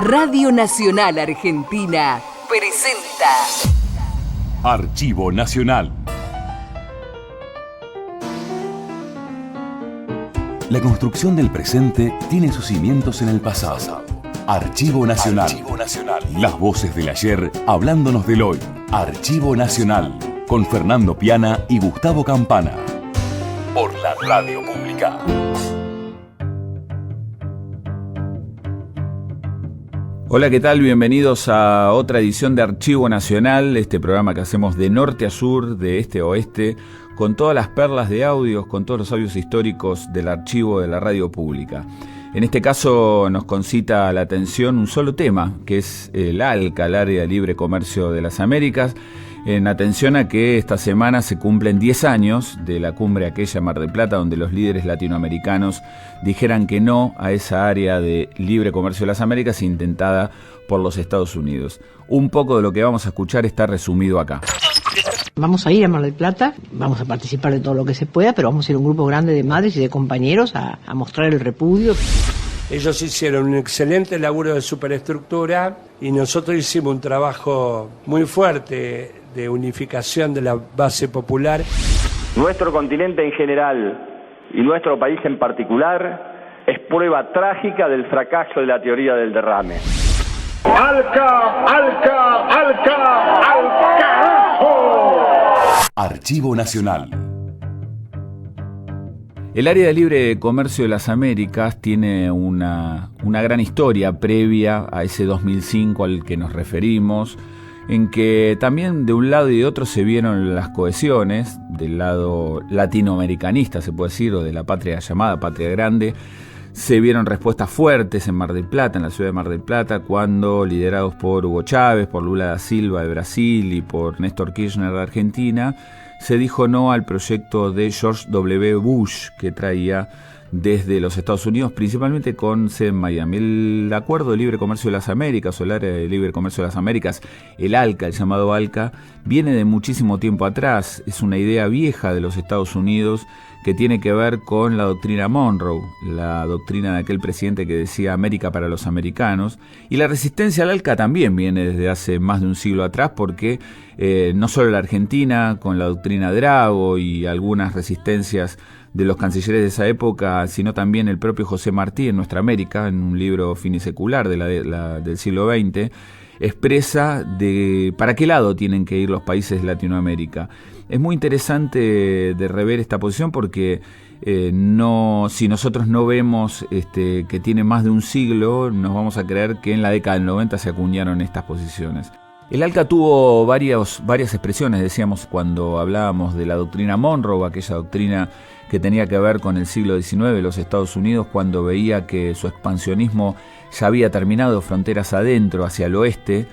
Radio Nacional Argentina presenta Archivo Nacional. La construcción del presente tiene sus cimientos en el pasado. Archivo Nacional. Archivo Nacional. Las voces del ayer hablándonos del hoy. Archivo Nacional. Con Fernando Piana y Gustavo Campana. Por la Radio Pública. Hola, ¿qué tal? Bienvenidos a otra edición de Archivo Nacional, este programa que hacemos de norte a sur, de este a oeste, con todas las perlas de audios, con todos los audios históricos del archivo de la Radio Pública. En este caso nos concita la atención un solo tema, que es el ALCA, el Área de Libre Comercio de las Américas, en atención a que esta semana se cumplen 10 años de la cumbre aquella Mar del Plata, donde los líderes latinoamericanos dijeran que no a esa área de libre comercio de las Américas intentada por los Estados Unidos. Un poco de lo que vamos a escuchar está resumido acá. Vamos a ir a Mar del Plata, vamos a participar de todo lo que se pueda, pero vamos a ir un grupo grande de madres y de compañeros a mostrar el repudio. Ellos hicieron un excelente laburo de superestructura y nosotros hicimos un trabajo muy fuerte de unificación de la base popular. Nuestro continente en general y nuestro país en particular es prueba trágica del fracaso de la teoría del derrame. ¡Alca! ¡Alca! ¡Alca! ¡Al carajo! Archivo Nacional. El área de libre comercio de las Américas tiene una gran historia previa a ese 2005 al que nos referimos, en que también de un lado y de otro se vieron las cohesiones, del lado latinoamericanista se puede decir, o de la patria llamada Patria Grande. Se vieron respuestas fuertes en Mar del Plata, en la ciudad de Mar del Plata, cuando, liderados por Hugo Chávez, por Lula da Silva de Brasil y por Néstor Kirchner de Argentina, se dijo no al proyecto de George W. Bush que traía desde los Estados Unidos, principalmente con sede en Miami. El Acuerdo de Libre Comercio de las Américas, o el Área de Libre Comercio de las Américas, el ALCA, el llamado ALCA, viene de muchísimo tiempo atrás. Es una idea vieja de los Estados Unidos que tiene que ver con la doctrina Monroe, la doctrina de aquel presidente que decía América para los americanos. Y la resistencia al ALCA también viene desde hace más de un siglo atrás, porque no solo la Argentina, con la doctrina Drago y algunas resistencias de los cancilleres de esa época, sino también el propio José Martí en Nuestra América, en un libro finisecular del siglo XX, expresa de para qué lado tienen que ir los países de Latinoamérica. Es muy interesante de rever esta posición porque si nosotros no vemos que tiene más de un siglo, nos vamos a creer que en la década del 90 se acuñaron estas posiciones. El ALCA tuvo varias expresiones, decíamos, cuando hablábamos de la doctrina Monroe, aquella doctrina que tenía que ver con el siglo XIX de los Estados Unidos, cuando veía que su expansionismo ya había terminado fronteras adentro, hacia el oeste,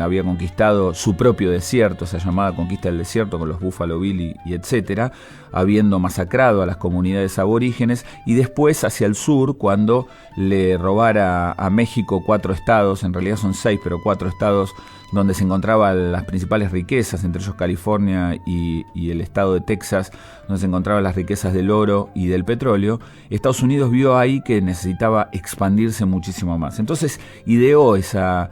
había conquistado su propio desierto, esa llamada conquista del desierto con los Buffalo Bill y etcétera, habiendo masacrado a las comunidades aborígenes, y después hacia el sur, cuando le robara a México 4 estados, en realidad son 6, pero 4 estados donde se encontraban las principales riquezas, entre ellos California y el estado de Texas, donde se encontraban las riquezas del oro y del petróleo. Estados Unidos vio ahí que necesitaba expandirse muchísimo más. Entonces ideó esa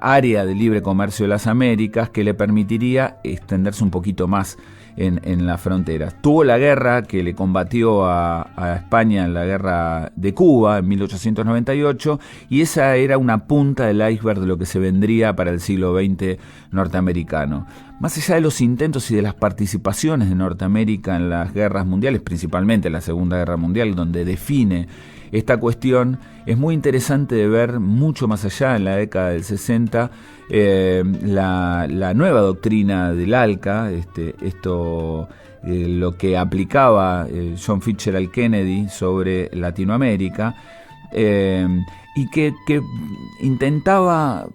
área de libre comercio de las Américas que le permitiría extenderse un poquito más en las fronteras. Tuvo la guerra que le combatió a España en la guerra de Cuba en 1898, y esa era una punta del iceberg de lo que se vendría para el siglo XX norteamericano. Más allá de los intentos y de las participaciones de Norteamérica en las guerras mundiales, principalmente en la Segunda Guerra Mundial, donde define esta cuestión, es muy interesante de ver mucho más allá, en la década del 60, la nueva doctrina del ALCA, lo que aplicaba John Fitzgerald Kennedy sobre Latinoamérica, y que intentaba,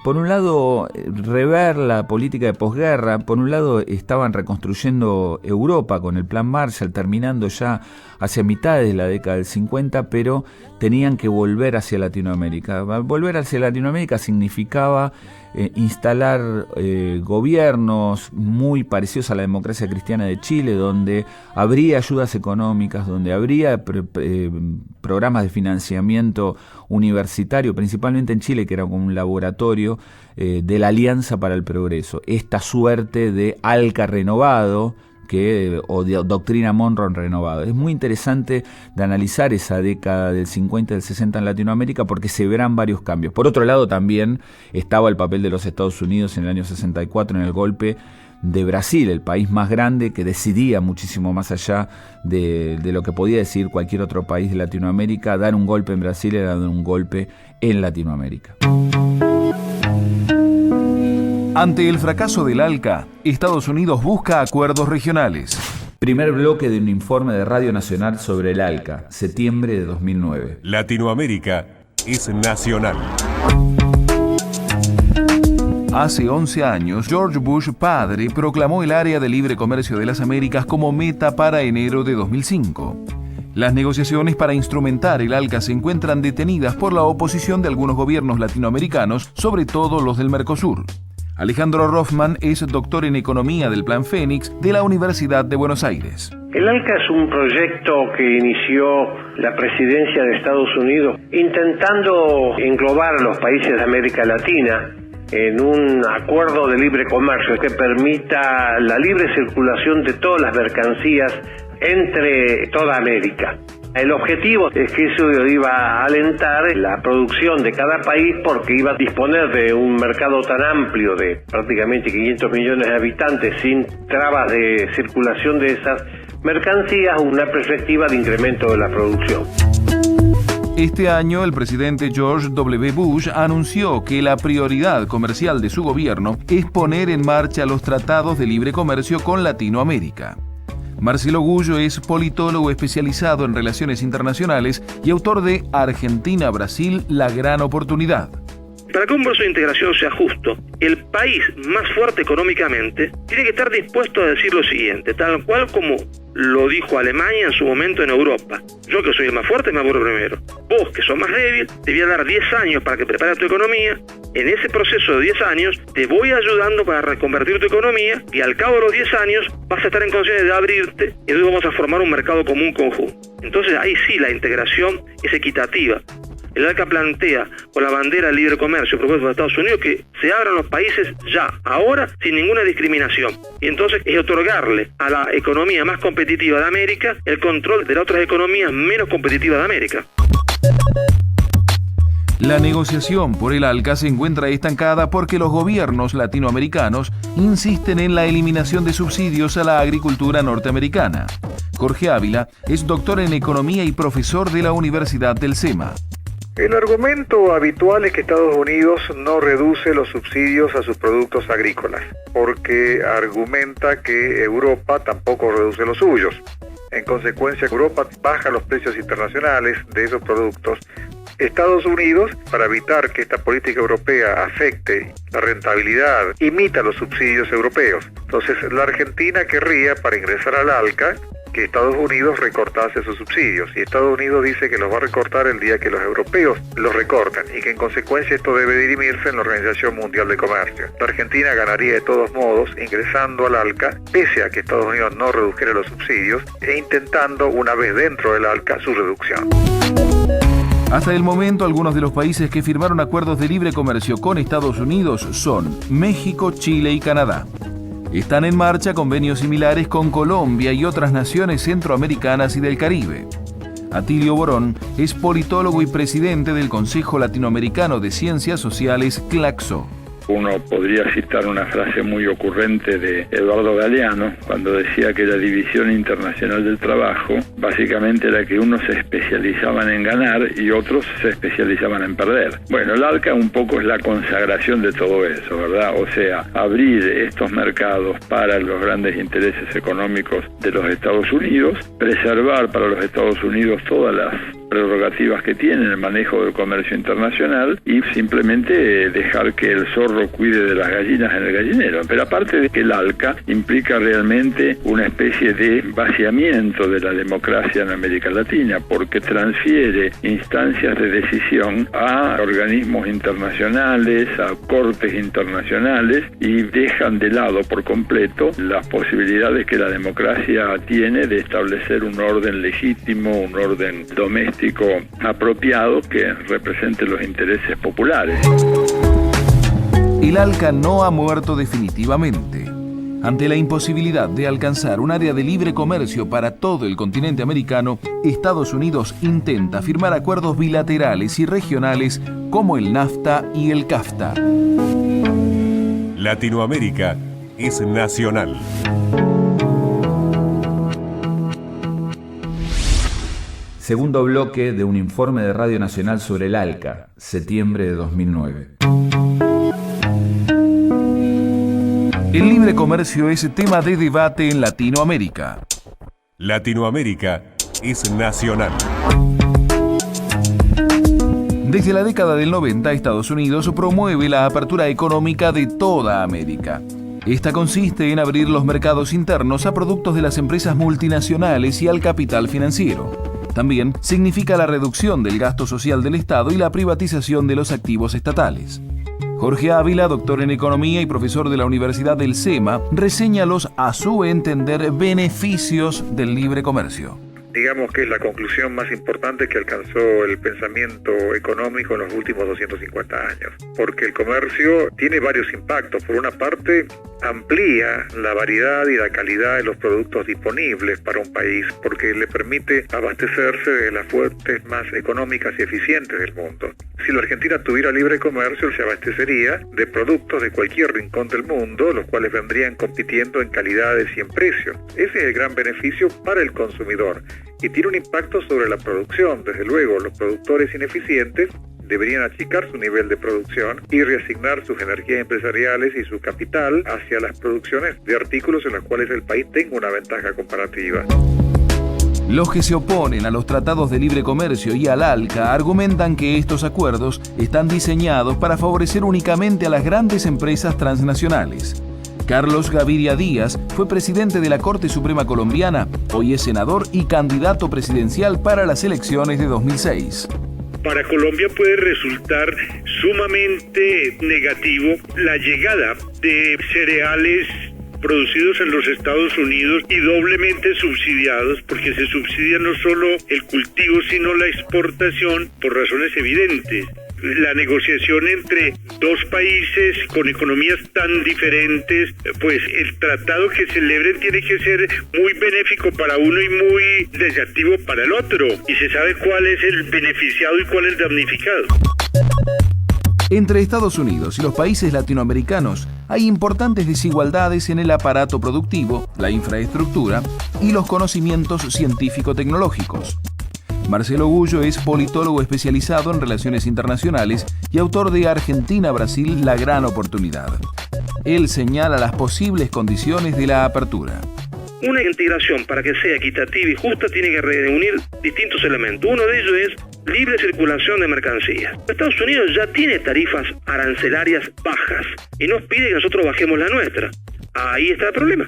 por un lado, rever la política de posguerra. Por un lado, estaban reconstruyendo Europa con el Plan Marshall, terminando ya hacia mitad de la década del 50, pero tenían que volver hacia Latinoamérica. Volver hacia Latinoamérica significaba instalar gobiernos muy parecidos a la democracia cristiana de Chile, donde habría ayudas económicas, donde habría programas de financiamiento universitario, principalmente en Chile, que era como un laboratorio de la Alianza para el Progreso. Esta suerte de ALCA renovado, o de doctrina Monroe renovada. Es muy interesante de analizar esa década del 50 y del 60 en Latinoamérica, porque se verán varios cambios. Por otro lado, también estaba el papel de los Estados Unidos en el año 64 en el golpe de Brasil, el país más grande que decidía muchísimo más allá de lo que podía decir cualquier otro país de Latinoamérica. Dar un golpe en Brasil era dar un golpe en Latinoamérica. Ante el fracaso del ALCA, Estados Unidos busca acuerdos regionales. Primer bloque de un informe de Radio Nacional sobre el ALCA, septiembre de 2009. Latinoamérica es nacional. Hace 11 años, George Bush padre proclamó el Área de Libre Comercio de las Américas como meta para enero de 2005. Las negociaciones para instrumentar el ALCA se encuentran detenidas por la oposición de algunos gobiernos latinoamericanos, sobre todo los del Mercosur. Alejandro Rothman es doctor en Economía del Plan Fénix de la Universidad de Buenos Aires. El ALCA es un proyecto que inició la presidencia de Estados Unidos intentando englobar a los países de América Latina en un acuerdo de libre comercio que permita la libre circulación de todas las mercancías entre toda América. El objetivo es que eso iba a alentar la producción de cada país, porque iba a disponer de un mercado tan amplio de prácticamente 500 millones de habitantes sin trabas de circulación de esas mercancías, una perspectiva de incremento de la producción. Este año, el presidente George W. Bush anunció que la prioridad comercial de su gobierno es poner en marcha los tratados de libre comercio con Latinoamérica. Marcelo Gullo es politólogo especializado en relaciones internacionales y autor de Argentina-Brasil, la gran oportunidad. Para que un proceso de integración sea justo, el país más fuerte económicamente tiene que estar dispuesto a decir lo siguiente, tal cual como lo dijo Alemania en su momento en Europa. Yo, que soy el más fuerte, me aburro primero. Vos, que sos más débil, te voy a dar 10 años para que prepares tu economía. En ese proceso de 10 años te voy ayudando para reconvertir tu economía, y al cabo de los 10 años vas a estar en condiciones de abrirte y entonces vamos a formar un mercado común conjunto. Entonces ahí sí la integración es equitativa. El ALCA plantea, con la bandera del libre comercio propuesta por Estados Unidos, que se abran los países ya, ahora, sin ninguna discriminación. Y entonces es otorgarle a la economía más competitiva de América el control de las otras economías menos competitivas de América. La negociación por el ALCA se encuentra estancada porque los gobiernos latinoamericanos insisten en la eliminación de subsidios a la agricultura norteamericana. Jorge Ávila es doctor en Economía y profesor de la Universidad del SEMA. El argumento habitual es que Estados Unidos no reduce los subsidios a sus productos agrícolas, porque argumenta que Europa tampoco reduce los suyos. En consecuencia, Europa baja los precios internacionales de esos productos. Estados Unidos, para evitar que esta política europea afecte la rentabilidad, imita los subsidios europeos. Entonces, la Argentina querría, para ingresar al ALCA, que Estados Unidos recortase sus subsidios, y Estados Unidos dice que los va a recortar el día que los europeos los recortan, y que en consecuencia esto debe dirimirse en la Organización Mundial de Comercio. La Argentina ganaría de todos modos ingresando al ALCA, pese a que Estados Unidos no redujera los subsidios, e intentando, una vez dentro del ALCA, su reducción. Hasta el momento, algunos de los países que firmaron acuerdos de libre comercio con Estados Unidos son México, Chile y Canadá. Están en marcha convenios similares con Colombia y otras naciones centroamericanas y del Caribe. Atilio Borón es politólogo y presidente del Consejo Latinoamericano de Ciencias Sociales, CLACSO. Uno podría citar una frase muy ocurrente de Eduardo Galeano, cuando decía que la división internacional del trabajo básicamente era que unos se especializaban en ganar y otros se especializaban en perder. Bueno, el ALCA un poco es la consagración de todo eso, ¿verdad? O sea, abrir estos mercados para los grandes intereses económicos de los Estados Unidos, preservar para los Estados Unidos todas las prerrogativas que tiene en el manejo del comercio internacional y simplemente dejar que el zorro cuide de las gallinas en el gallinero. Pero aparte de que el ALCA implica realmente una especie de vaciamiento de la democracia en América Latina, porque transfiere instancias de decisión a organismos internacionales, a cortes internacionales, y dejan de lado por completo las posibilidades que la democracia tiene de establecer un orden legítimo, un orden doméstico apropiado que represente los intereses populares. El ALCA no ha muerto definitivamente. Ante la imposibilidad de alcanzar un área de libre comercio para todo el continente americano, Estados Unidos intenta firmar acuerdos bilaterales y regionales como el NAFTA y el CAFTA. Latinoamérica es nacional. Segundo bloque de un informe de Radio Nacional sobre el ALCA, septiembre de 2009. El libre comercio es tema de debate en Latinoamérica. Latinoamérica es nacional. Desde la década del 90, Estados Unidos promueve la apertura económica de toda América. Esta consiste en abrir los mercados internos a productos de las empresas multinacionales y al capital financiero. También significa la reducción del gasto social del Estado y la privatización de los activos estatales. Jorge Ávila, doctor en Economía y profesor de la Universidad del SEMA, reseña los, a su entender, beneficios del libre comercio. Digamos que es la conclusión más importante que alcanzó el pensamiento económico en los últimos 250 años, porque el comercio tiene varios impactos. Por una parte, amplía la variedad y la calidad de los productos disponibles para un país, porque le permite abastecerse de las fuentes más económicas y eficientes del mundo. Si la Argentina tuviera libre comercio, se abastecería de productos de cualquier rincón del mundo, los cuales vendrían compitiendo en calidades y en precios. Ese es el gran beneficio para el consumidor y tiene un impacto sobre la producción. Desde luego, los productores ineficientes deberían achicar su nivel de producción y reasignar sus energías empresariales y su capital hacia las producciones de artículos en los cuales el país tenga una ventaja comparativa. Los que se oponen a los tratados de libre comercio y al ALCA argumentan que estos acuerdos están diseñados para favorecer únicamente a las grandes empresas transnacionales. Carlos Gaviria Díaz fue presidente de la Corte Suprema Colombiana, hoy es senador y candidato presidencial para las elecciones de 2006. Para Colombia puede resultar sumamente negativo la llegada de cereales producidos en los Estados Unidos y doblemente subsidiados, porque se subsidia no solo el cultivo sino la exportación por razones evidentes. La negociación entre dos países con economías tan diferentes, pues el tratado que celebren tiene que ser muy benéfico para uno y muy negativo para el otro, y se sabe cuál es el beneficiado y cuál es el damnificado. Entre Estados Unidos y los países latinoamericanos hay importantes desigualdades en el aparato productivo, la infraestructura y los conocimientos científico-tecnológicos. Marcelo Gullo es politólogo especializado en relaciones internacionales y autor de Argentina-Brasil, la gran oportunidad. Él señala las posibles condiciones de la apertura. Una integración, para que sea equitativa y justa, tiene que reunir distintos elementos. Uno de ellos es libre circulación de mercancías. Estados Unidos ya tiene tarifas arancelarias bajas y nos pide que nosotros bajemos la nuestra. Ahí está el problema.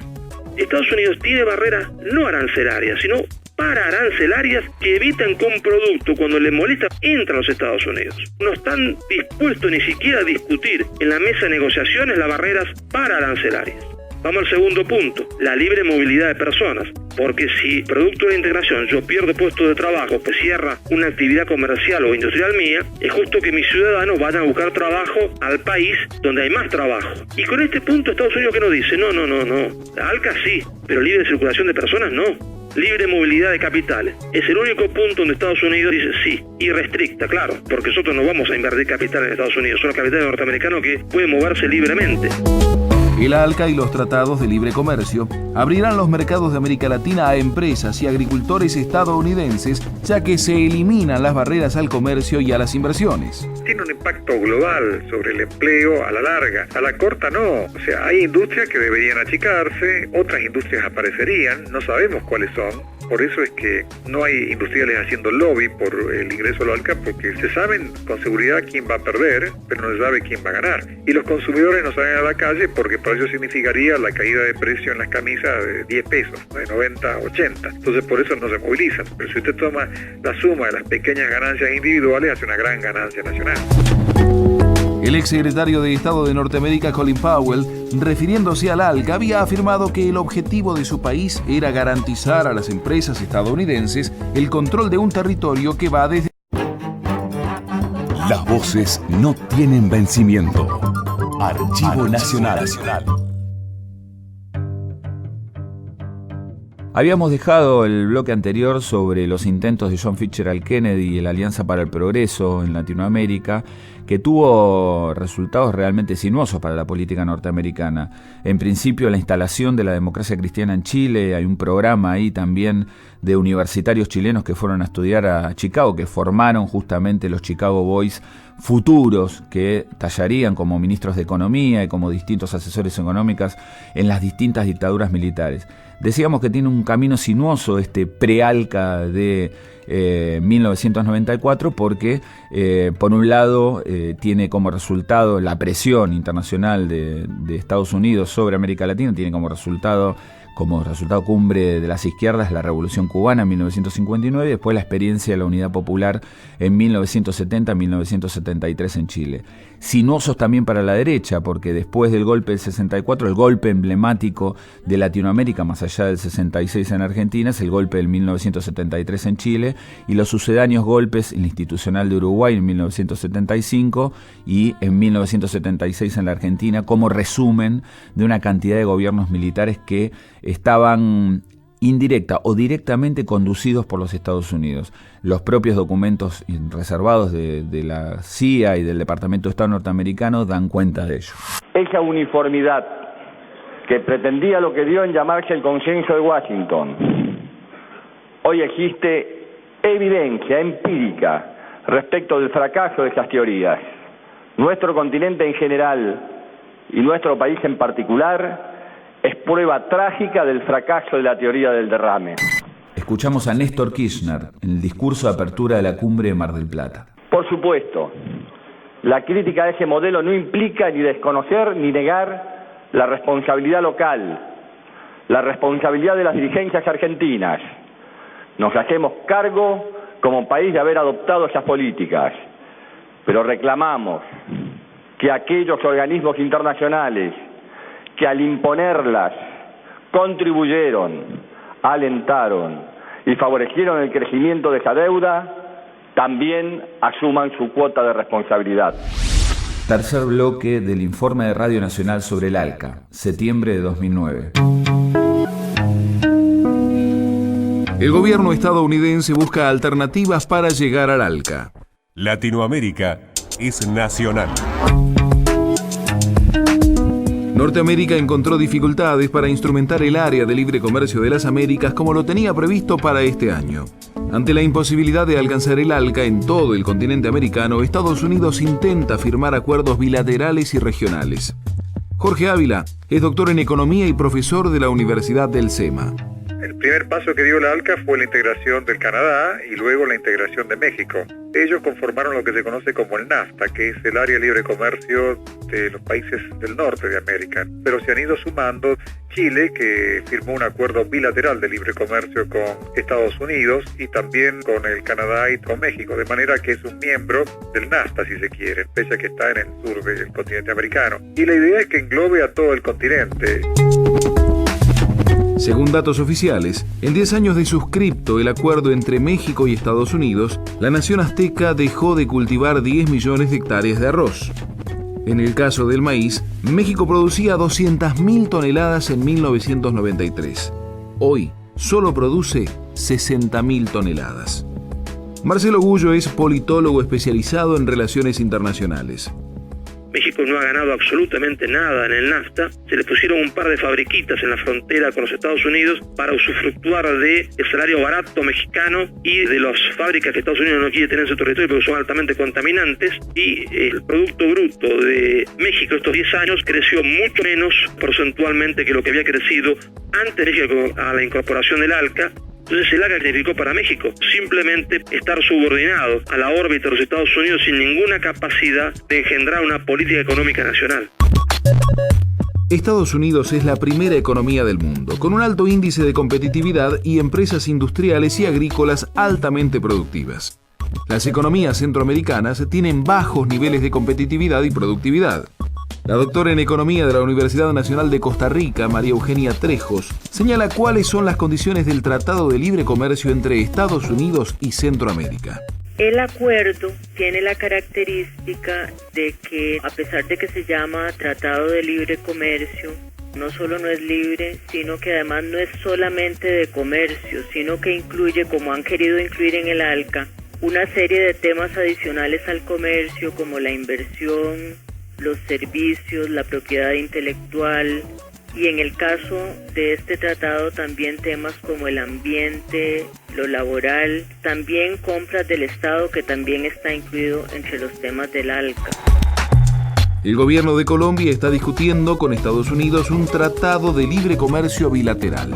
Estados Unidos tiene barreras no arancelarias, sino pararancelarias que evitan que un producto, cuando le molesta, entra a los Estados Unidos. No están dispuestos ni siquiera a discutir en la mesa de negociaciones las barreras pararancelarias. Vamos al segundo punto, la libre movilidad de personas. Porque si producto de integración yo pierdo puestos de trabajo, pues cierra una actividad comercial o industrial mía, es justo que mis ciudadanos vayan a buscar trabajo al país donde hay más trabajo. Y con este punto Estados Unidos, ¿qué nos dice? No. La ALCA sí, pero libre circulación de personas no. Libre movilidad de capitales. Es el único punto donde Estados Unidos dice sí, y restricta, claro, porque nosotros no vamos a invertir capital en Estados Unidos, son los capitales norteamericanos que pueden moverse libremente. El ALCA y los tratados de libre comercio abrirán los mercados de América Latina a empresas y agricultores estadounidenses, ya que se eliminan las barreras al comercio y a las inversiones. Tiene un impacto global sobre el empleo a la larga. A la corta no. O sea, hay industrias que deberían achicarse, otras industrias aparecerían, no sabemos cuáles son. Por eso es que no hay industriales haciendo lobby por el ingreso al ALCA, porque se saben con seguridad quién va a perder, pero no se sabe quién va a ganar. Y los consumidores no salen a la calle porque para ellos significaría la caída de precio en las camisas de 10 pesos, de 90 a 80. Entonces por eso no se movilizan. Pero si usted toma la suma de las pequeñas ganancias individuales, hace una gran ganancia nacional. El exsecretario de Estado de Norteamérica, Colin Powell, refiriéndose al ALCA, había afirmado que el objetivo de su país era garantizar a las empresas estadounidenses el control de un territorio que va desde... Las voces no tienen vencimiento. Archivo Nacional. Habíamos dejado el bloque anterior sobre los intentos de John Fitzgerald Kennedy y la Alianza para el Progreso en Latinoamérica, que tuvo resultados realmente sinuosos para la política norteamericana. En principio, la instalación de la democracia cristiana en Chile, hay un programa ahí también de universitarios chilenos que fueron a estudiar a Chicago, que formaron justamente los Chicago Boys futuros, que tallarían como ministros de Economía y como distintos asesores económicos en las distintas dictaduras militares. Decíamos que tiene un camino sinuoso este pre-ALCA de 1994 porque, por un lado, tiene como resultado la presión internacional de Estados Unidos sobre América Latina, tiene como resultado cumbre de las izquierdas la Revolución Cubana en 1959 y después la experiencia de la Unidad Popular en 1970-1973 en Chile. Sinuosos también para la derecha, porque después del golpe del 64, el golpe emblemático de Latinoamérica, más allá del 66 en Argentina, es el golpe del 1973 en Chile y los sucedáneos golpes, el institucional de Uruguay en 1975 y en 1976 en la Argentina, como resumen de una cantidad de gobiernos militares que estaban indirecta o directamente conducidos por los Estados Unidos. Los propios documentos reservados de la CIA y del Departamento de Estado norteamericano dan cuenta de ello. Esa uniformidad que pretendía lo que dio en llamarse el Consenso de Washington, hoy existe evidencia empírica respecto del fracaso de esas teorías. Nuestro continente en general y nuestro país en particular es prueba trágica del fracaso de la teoría del derrame. Escuchamos a Néstor Kirchner en el discurso de apertura de la cumbre de Mar del Plata. Por supuesto, la crítica a ese modelo no implica ni desconocer ni negar la responsabilidad local, la responsabilidad de las dirigencias argentinas. Nos hacemos cargo como país de haber adoptado esas políticas, pero reclamamos que aquellos organismos internacionales que al imponerlas contribuyeron, alentaron y favorecieron el crecimiento de esa deuda, también asuman su cuota de responsabilidad. Tercer bloque del informe de Radio Nacional sobre el ALCA, septiembre de 2009. El gobierno estadounidense busca alternativas para llegar al ALCA. Latinoamérica es nacional. Norteamérica encontró dificultades para instrumentar el área de libre comercio de las Américas como lo tenía previsto para este año. Ante la imposibilidad de alcanzar el ALCA en todo el continente americano, Estados Unidos intenta firmar acuerdos bilaterales y regionales. Jorge Ávila es doctor en Economía y profesor de la Universidad del SEMA. El primer paso que dio la ALCA fue la integración del Canadá y luego la integración de México. Ellos conformaron lo que se conoce como el NAFTA, que es el área de libre comercio de los países del norte de América. Pero se han ido sumando Chile, que firmó un acuerdo bilateral de libre comercio con Estados Unidos y también con el Canadá y con México, de manera que es un miembro del NAFTA, si se quiere, pese a que está en el sur del continente americano. Y la idea es que englobe a todo el continente. Según datos oficiales, en 10 años de suscripto el acuerdo entre México y Estados Unidos, la nación azteca dejó de cultivar 10 millones de hectáreas de arroz. En el caso del maíz, México producía 200.000 toneladas en 1993. Hoy, solo produce 60.000 toneladas. Marcelo Gullo es politólogo especializado en relaciones internacionales. México no ha ganado absolutamente nada en el NAFTA. Se le pusieron un par de fabriquitas en la frontera con los Estados Unidos para usufructuar del salario barato mexicano y de las fábricas que Estados Unidos no quiere tener en su territorio porque son altamente contaminantes. Y el Producto Bruto de México estos 10 años creció mucho menos porcentualmente que lo que había crecido antes de a la incorporación del ALCA. Entonces el ALCA significó para México simplemente estar subordinado a la órbita de los Estados Unidos sin ninguna capacidad de engendrar una política económica nacional. Estados Unidos es la primera economía del mundo, con un alto índice de competitividad y empresas industriales y agrícolas altamente productivas. Las economías centroamericanas tienen bajos niveles de competitividad y productividad. La doctora en Economía de la Universidad Nacional de Costa Rica, María Eugenia Trejos, señala cuáles son las condiciones del Tratado de Libre Comercio entre Estados Unidos y Centroamérica. El acuerdo tiene la característica de que, a pesar de que se llama Tratado de Libre Comercio, no solo no es libre, sino que además no es solamente de comercio, sino que incluye, como han querido incluir en el ALCA, una serie de temas adicionales al comercio como la inversión, los servicios, la propiedad intelectual y en el caso de este tratado también temas como el ambiente, lo laboral, también compras del Estado que también está incluido entre los temas del ALCA. El gobierno de Colombia está discutiendo con Estados Unidos un tratado de libre comercio bilateral.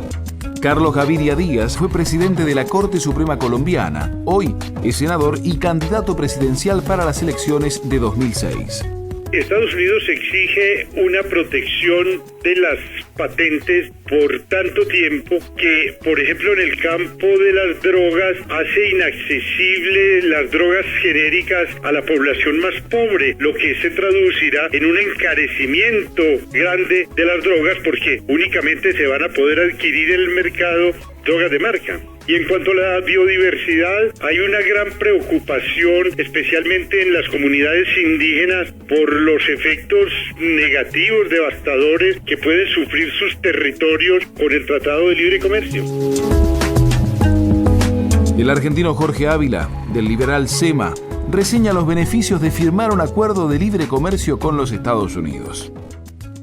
Carlos Gaviria Díaz fue presidente de la Corte Suprema Colombiana, hoy es senador y candidato presidencial para las elecciones de 2006. Estados Unidos exige una protección de las patentes por tanto tiempo que, por ejemplo, en el campo de las drogas, hace inaccesible las drogas genéricas a la población más pobre, lo que se traducirá en un encarecimiento grande de las drogas porque únicamente se van a poder adquirir en el mercado drogas de marca. Y en cuanto a la biodiversidad, hay una gran preocupación, especialmente en las comunidades indígenas, por los efectos negativos, devastadores, que pueden sufrir sus territorios con el Tratado de Libre Comercio. El argentino Jorge Ávila, del liberal SEMA, reseña los beneficios de firmar un acuerdo de libre comercio con los Estados Unidos.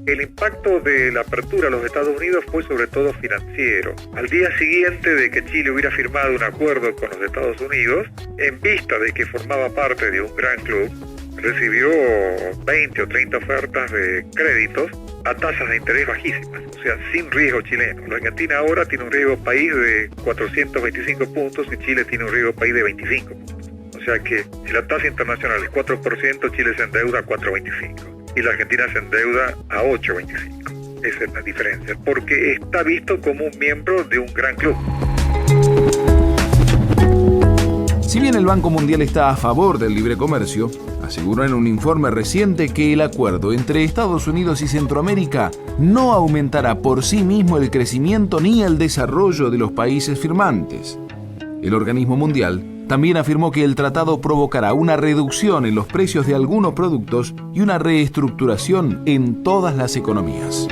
El impacto de la apertura a los Estados Unidos fue sobre todo financiero. Al día siguiente de que Chile hubiera firmado un acuerdo con los Estados Unidos, en vista de que formaba parte de un gran club, recibió 20 o 30 ofertas de créditos a tasas de interés bajísimas, o sea, sin riesgo chileno. La Argentina ahora tiene un riesgo país de 425 puntos y Chile tiene un riesgo país de 25 puntos. O sea que si la tasa internacional es 4%, Chile se endeuda a 4,25%. Y la Argentina se endeuda a 8,25. Esa es la diferencia, porque está visto como un miembro de un gran club. Si bien el Banco Mundial está a favor del libre comercio, aseguró en un informe reciente que el acuerdo entre Estados Unidos y Centroamérica no aumentará por sí mismo el crecimiento ni el desarrollo de los países firmantes. El organismo mundial también afirmó que el tratado provocará una reducción en los precios de algunos productos y una reestructuración en todas las economías.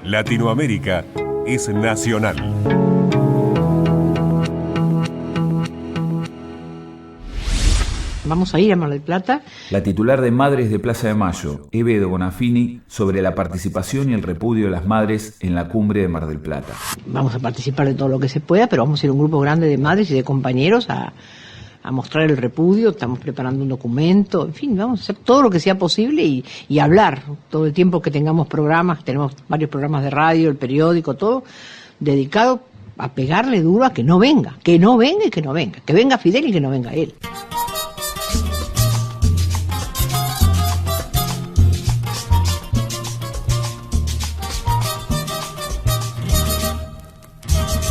Latinoamérica es nacional. Vamos a ir a Mar del Plata. La titular de Madres de Plaza de Mayo, Evedo Bonafini, sobre la participación y el repudio de las madres en la cumbre de Mar del Plata. Vamos a participar de todo lo que se pueda, pero vamos a ir un grupo grande de madres y de compañeros a mostrar el repudio. Estamos preparando un documento, en fin, vamos a hacer todo lo que sea posible y hablar todo el tiempo que tengamos programas. Tenemos varios programas de radio, el periódico, todo dedicado a pegarle duro a que no venga y que no venga, que venga Fidel y que no venga él.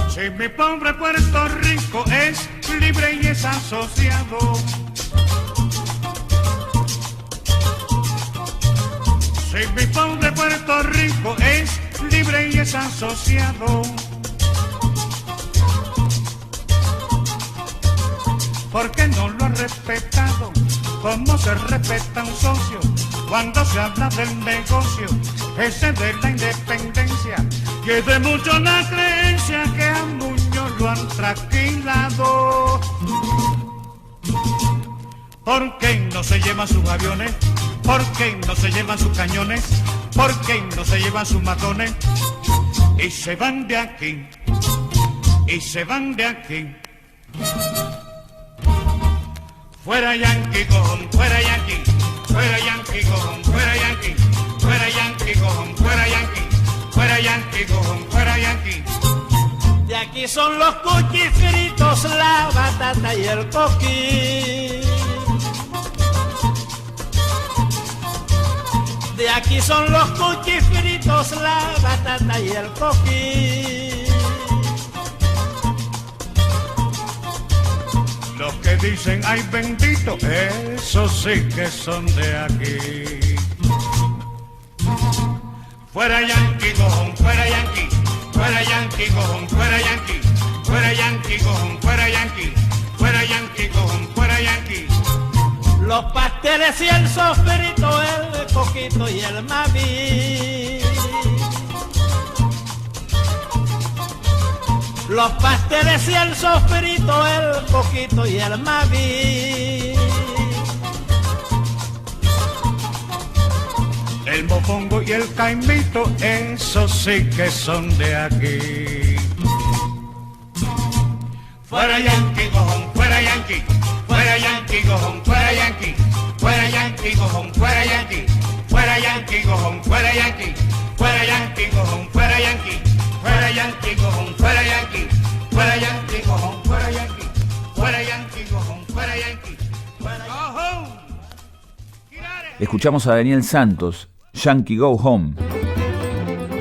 Si mi pobre Puerto Rico es libre y es asociado, si mi pobre Puerto Rico es libre y es asociado, ¿por qué no lo ha respetado? ¿Cómo se respeta un socio cuando se habla del negocio ese de la independencia? Que es de mucho la creencia que a Muñoz lo han trasquilado. ¿Por qué no se llevan sus aviones? ¿Por qué no se llevan sus cañones? ¿Por qué no se llevan sus matones? Y se van de aquí, y se van de aquí. Fuera Yankee, cojón, fuera Yankee, fuera Yankee, cojón, fuera Yankee, fuera Yankee, cojón, fuera Yankee, fuera Yankee, cojón, fuera Yankee. aquí son los cuchis fritos, la batata y el coquí. De aquí son los cuchis fritos, la batata y el coquí. Los que dicen ay bendito, esos sí que son de aquí. Fuera Yankee, cojón, fuera Yankee. Fuera Yankee, cojón, fuera Yankee. Fuera Yankee, cojón, fuera Yankee. Fuera Yankee, cojón, fuera Yankee. Los pasteles y el sofrito, el coquito y el maví. Los pasteles y el sofrito, el coquito y el maví. El mofongo y el caimito, esos sí que son de aquí. Fuera Yankee, cojón, fuera Yankee. Fuera Yankee, cojón, fuera Yankee. Fuera Yankee, cojón, fuera Yankee. Fuera Yankee, cojón, fuera Yankee. Fuera Yankee, cojón, fuera Yankee. Fuera Yankee, cojón, fuera Yankee. Fuera Yankee, cojón, fuera Yankee. Fuera Yankee, cojón, fuera Yankee. Escuchamos a Daniel Santos, Yankee Go Home.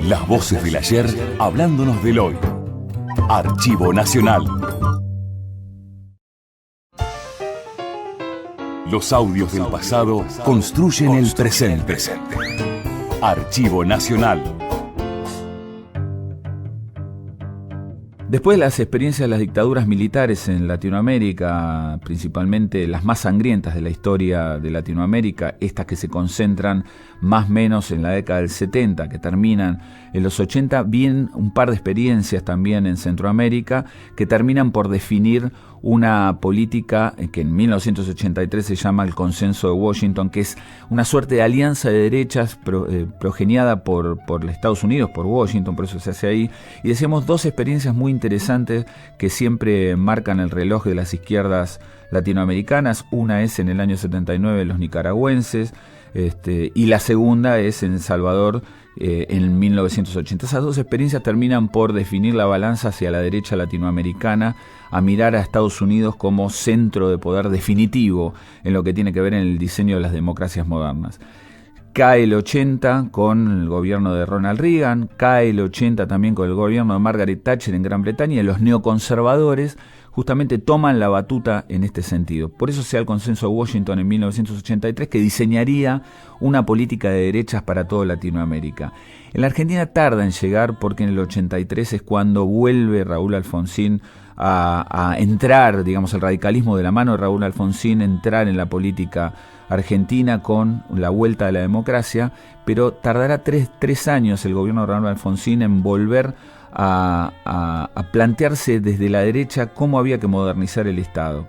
Las voces del ayer hablándonos del hoy. Archivo Nacional. Los audios del pasado construyen el presente. Archivo Nacional. Después de las experiencias de las dictaduras militares en Latinoamérica, principalmente las más sangrientas de la historia de Latinoamérica, estas que se concentran más o menos en la década del 70, que terminan en los 80, vienen un par de experiencias también en Centroamérica que terminan por definir una política que en 1983 se llama el Consenso de Washington, que es una suerte de alianza de derechas progeniada por Estados Unidos, por Washington, por eso se hace ahí. Y decíamos dos experiencias muy interesantes que siempre marcan el reloj de las izquierdas latinoamericanas. Una es en el año 79 los nicaragüenses, y la segunda es en El Salvador en 1980. Esas dos experiencias terminan por definir la balanza hacia la derecha latinoamericana, a mirar a Estados Unidos como centro de poder definitivo en lo que tiene que ver en el diseño de las democracias modernas. Cae el 80 con el gobierno de Ronald Reagan, cae el 80 también con el gobierno de Margaret Thatcher en Gran Bretaña, y los neoconservadores justamente toman la batuta en este sentido. Por eso se da el Consenso de Washington en 1983, que diseñaría una política de derechas para toda Latinoamérica. En la Argentina tarda en llegar, porque en el 83 es cuando vuelve Raúl Alfonsín a entrar, digamos, el radicalismo de la mano de Raúl Alfonsín, entrar en la política argentina con la vuelta de la democracia, pero tardará tres años el gobierno de Raúl Alfonsín en volver a plantearse desde la derecha cómo había que modernizar el Estado.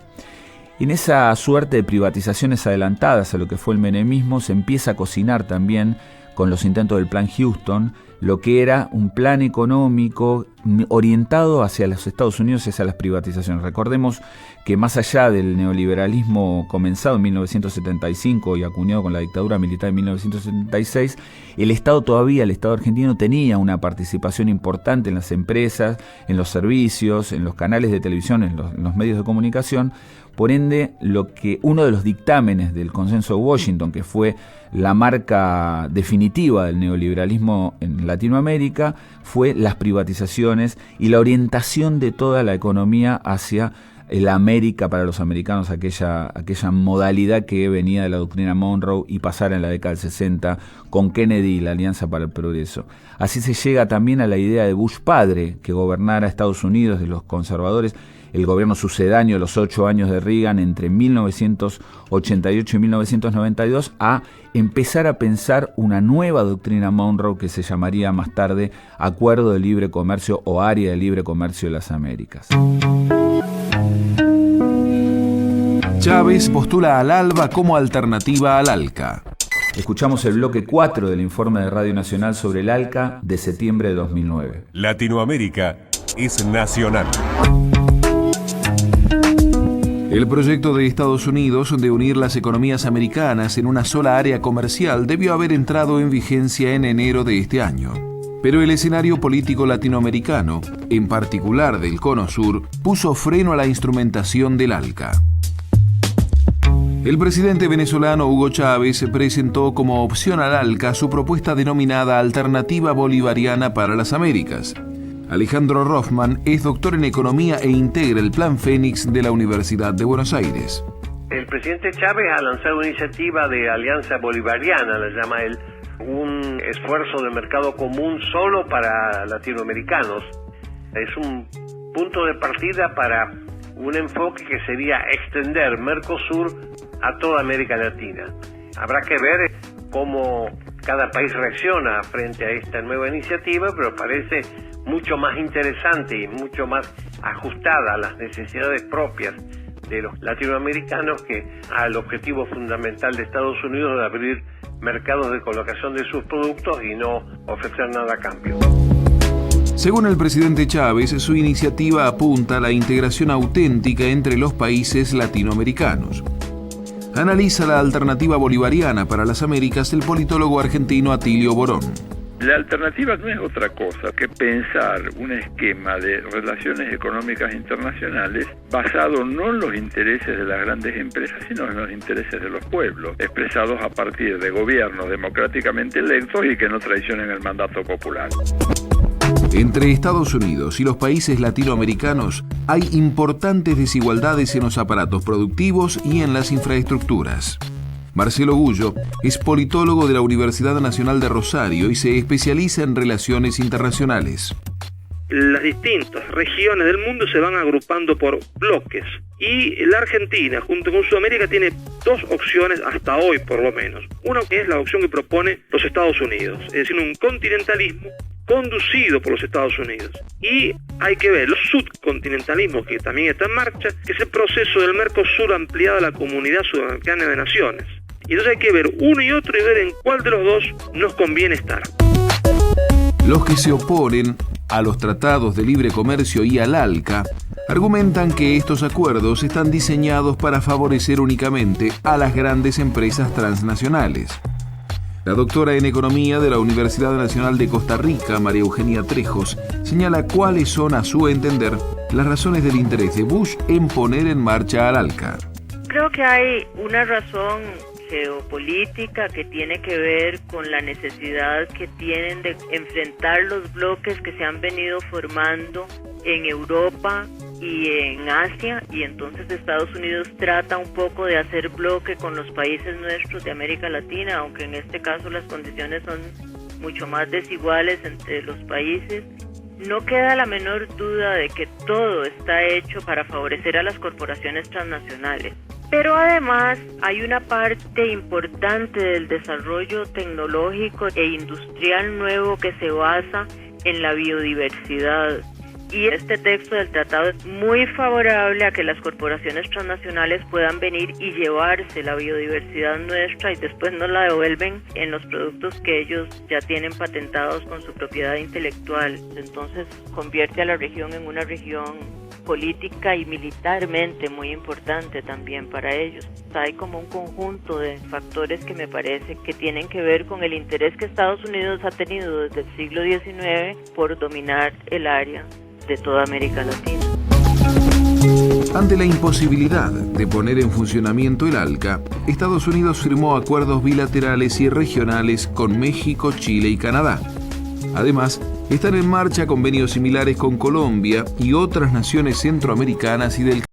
En esa suerte de privatizaciones adelantadas a lo que fue el menemismo se empieza a cocinar también, con los intentos del Plan Houston, lo que era un plan económico orientado hacia los Estados Unidos y hacia las privatizaciones. Recordemos que más allá del neoliberalismo comenzado en 1975 y acuñado con la dictadura militar en 1976, el Estado argentino tenía una participación importante en las empresas, en los servicios, en los canales de televisión, en los medios de comunicación. Por ende, uno de los dictámenes del Consenso de Washington, que fue la marca definitiva del neoliberalismo en Latinoamérica, fue las privatizaciones y la orientación de toda la economía hacia la América para los americanos, aquella modalidad que venía de la doctrina Monroe y pasara en la década del 60 con Kennedy y la Alianza para el Progreso. Así se llega también a la idea de Bush padre, que gobernara Estados Unidos de los conservadores, el gobierno sucedáneo, los 8 años de Reagan entre 1988 y 1992, a empezar a pensar una nueva doctrina Monroe que se llamaría más tarde Acuerdo de Libre Comercio o Área de Libre Comercio de las Américas. Chávez postula al ALBA como alternativa al ALCA. Escuchamos el bloque 4 del informe de Radio Nacional sobre el ALCA de septiembre de 2009. Latinoamérica es nacional. El proyecto de Estados Unidos de unir las economías americanas en una sola área comercial debió haber entrado en vigencia en enero de este año. Pero el escenario político latinoamericano, en particular del Cono Sur, puso freno a la instrumentación del ALCA. El presidente venezolano Hugo Chávez presentó como opción al ALCA su propuesta denominada Alternativa Bolivariana para las Américas. Alejandro Rothman es doctor en economía e integra el Plan Fénix de la Universidad de Buenos Aires. El presidente Chávez ha lanzado una iniciativa de alianza bolivariana, la llama él, un esfuerzo de mercado común solo para latinoamericanos. Es un punto de partida para un enfoque que sería extender Mercosur a toda América Latina. Habrá que ver cómo cada país reacciona frente a esta nueva iniciativa, pero parece mucho más interesante y mucho más ajustada a las necesidades propias de los latinoamericanos que al objetivo fundamental de Estados Unidos de abrir mercados de colocación de sus productos y no ofrecer nada a cambio. Según el presidente Chávez, su iniciativa apunta a la integración auténtica entre los países latinoamericanos. Analiza la alternativa bolivariana para las Américas el politólogo argentino Atilio Borón. La alternativa no es otra cosa que pensar un esquema de relaciones económicas internacionales basado no en los intereses de las grandes empresas, sino en los intereses de los pueblos, expresados a partir de gobiernos democráticamente electos y que no traicionen el mandato popular. Entre Estados Unidos y los países latinoamericanos hay importantes desigualdades en los aparatos productivos y en las infraestructuras. Marcelo Gullo es politólogo de la Universidad Nacional de Rosario y se especializa en relaciones internacionales. Las distintas regiones del mundo se van agrupando por bloques y la Argentina junto con Sudamérica tiene dos opciones hasta hoy por lo menos. Una que es la opción que propone los Estados Unidos, es decir, un continentalismo conducido por los Estados Unidos. Y hay que ver los subcontinentalismos que también está en marcha, que es el proceso del Mercosur ampliado a la Comunidad Sudamericana de Naciones. Y entonces hay que ver uno y otro y ver en cuál de los dos nos conviene estar. Los que se oponen a los tratados de libre comercio y al ALCA argumentan que estos acuerdos están diseñados para favorecer únicamente a las grandes empresas transnacionales. La doctora en Economía de la Universidad Nacional de Costa Rica, María Eugenia Trejos, señala cuáles son, a su entender, las razones del interés de Bush en poner en marcha al ALCA. Creo que hay una razón geopolítica que tiene que ver con la necesidad que tienen de enfrentar los bloques que se han venido formando en Europa y en Asia, y entonces Estados Unidos trata un poco de hacer bloque con los países nuestros de América Latina, aunque en este caso las condiciones son mucho más desiguales entre los países. No queda la menor duda de que todo está hecho para favorecer a las corporaciones transnacionales. Pero además hay una parte importante del desarrollo tecnológico e industrial nuevo que se basa en la biodiversidad. Y este texto del tratado es muy favorable a que las corporaciones transnacionales puedan venir y llevarse la biodiversidad nuestra y después nos la devuelven en los productos que ellos ya tienen patentados con su propiedad intelectual. Entonces convierte a la región en una región política y militarmente muy importante también para ellos. Hay como un conjunto de factores que me parece que tienen que ver con el interés que Estados Unidos ha tenido desde el siglo XIX por dominar el área de toda América Latina. Ante la imposibilidad de poner en funcionamiento el ALCA, Estados Unidos firmó acuerdos bilaterales y regionales con México, Chile y Canadá. Además, están en marcha convenios similares con Colombia y otras naciones centroamericanas y del